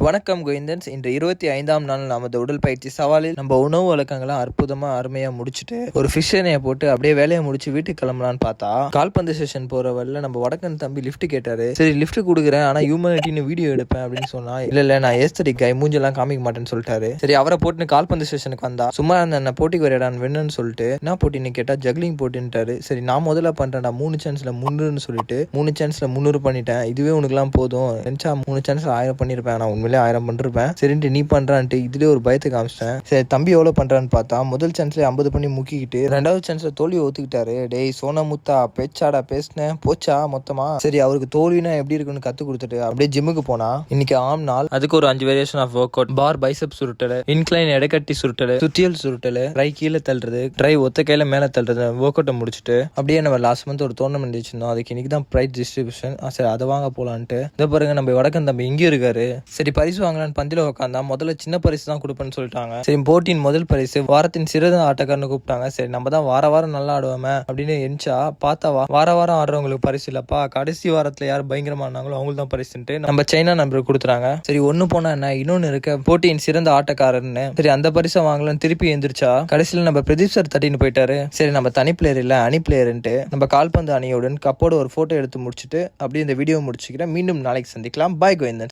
வணக்கம் கோவிந்தன்ஸ். இன்று 25ஆம் நாள் நமது உடற்பயிற்சி சவாலில் நம்ம உணவு வழக்கங்கள்லாம் அற்புதமா அருமையா முடிச்சுட்டு ஒரு ஃபிஷ் எண்ணெயை போட்டு அப்படியே வேலையை முடிச்சு வீட்டுக்கு கிளம்பலான்னு பார்த்தா கால்பந்து செஷன் போற வழியில நம்ம வடக்கன் தம்பி லிஃப்ட் கேட்டாரு. சரி லிஃப்ட் கொடுக்குறேன், ஆனா ஹியூமனிட்டின்னு வீடியோ எடுப்பேன் அப்படின்னு சொன்னா இல்ல நான் ஏஸ்தடிக் கை மூஞ்செல்லாம் காமிக்க மாட்டேன்னு சொல்லிட்டாரு. சரி அவரை போட்டுன்னு கால்பந்து செஷனுக்கு வந்தா சும்மா அந்த போட்டிக்கு வரையாடான்னு வேணும்னு சொல்லிட்டு என்ன போட்டின்னு கேட்டா ஜக்லிங் போட்டுன்ட்டாரு. சரி நான் முதல்ல பண்றேன்டா 3 சான்ஸ்ல 300 சொல்லிட்டு 3 சான்ஸ்ல 300 பண்ணிட்டேன். இதுவே உனக்குலாம் போதும், நினைச்சா 3 சான்ஸ்ல 1000 பண்ணிருப்பேன். நான் 1000 பண்ணிருப்பேன். சரின்ட்டு நீ பண்றான்ட்டு இதுலயே ஒரு பயத்தை காமிச்சிட்டேன். சரி தம்பி எவ்வளவு பண்றான்னு பார்த்தா முதல் சான்ஸ்ல 50 பண்ணி முக்கிக்கிட்டு 2வது சான்ஸ்ல தோல்வி ஒத்துக்கிட்டாரு. டேய் சோனமுத்தா பேச்சாடா பேசினேன் போச்சா மொத்தமா. சரி அவருக்கு தோல்வினா எப்படி இருக்குன்னு கத்து கொடுத்துட்டு அப்படியே ஜிம்முக்கு போனா இன்னைக்கு ஆம் நாள். அதுக்கு ஒரு 5 variation of workout. Bar bicep சுருட்டல், இன்க்ளைன் எடக்கட்டி சுருட்டல், சுத்தியல் சுருட்டல், ட்ரை கீழே தள்ளுறது, ட்ரை ஒத்த கையில மேல தள்ளுறது ஒர்க் அவுட்டை முடிச்சுட்டு அப்படியே நம்ம லாஸ்ட் மந்த் ஒரு டோர்னமெண்ட் வச்சிருந்தோம். அதுக்கு இன்னைக்கு தான் பிரைஸ் டிஸ்ட்ரிபியூஷன். சரி அதை வாங்க போலான்ட்டு இதை பாருங்க நம்ம வடக்கன் தம்பி இங்கே இருக்காரு. சரி பரிசு வாங்கலான்னு பந்தில உட்காந்தா முதல்ல சின்ன பரிசு தான் கொடுப்பேன்னு சொல்லிட்டாங்க. சரி போட்டியின் முதல் பரிசு வாரத்தின் சிறந்த ஆட்டக்காரன்னு கூப்பிட்டாங்க. சரி நம்ம தான் வாரம் நல்லா ஆடுவோமே அப்படின்னு எரிச்சா பார்த்தா வாரம் ஆடுறவங்களுக்கு பரிசு இல்லப்பா, கடைசி வாரத்துல யார் பயங்கரமா ஆனாங்களோ அவங்களுக்கு தான் பரிசுன்ட்டு நம்ம சைனா நம்பருக்கு கொடுத்துறாங்க. சரி ஒண்ணு போனா என்ன, இன்னொன்னு இருக்க போட்டியின் சிறந்த ஆட்டக்காரன்னு. சரி அந்த பரிசை வாங்கலான்னு திருப்பி எந்திரிச்சா கடைசியில நம்ம பிரதீப் சார் தட்டின்னு போயிட்டாரு. சரி நம்ம தனி பிளேயர் இல்ல அணி பிளேயர்ன்ட்டு நம்ம கால்பந்து அணியுடன் கப்போட ஒரு போட்டோ எடுத்து முடிச்சுட்டு அப்படியே இந்த வீடியோ முடிச்சுக்கிறேன். மீண்டும் நாளைக்கு சந்திக்கலாம். பாய் கோவிந்தன்.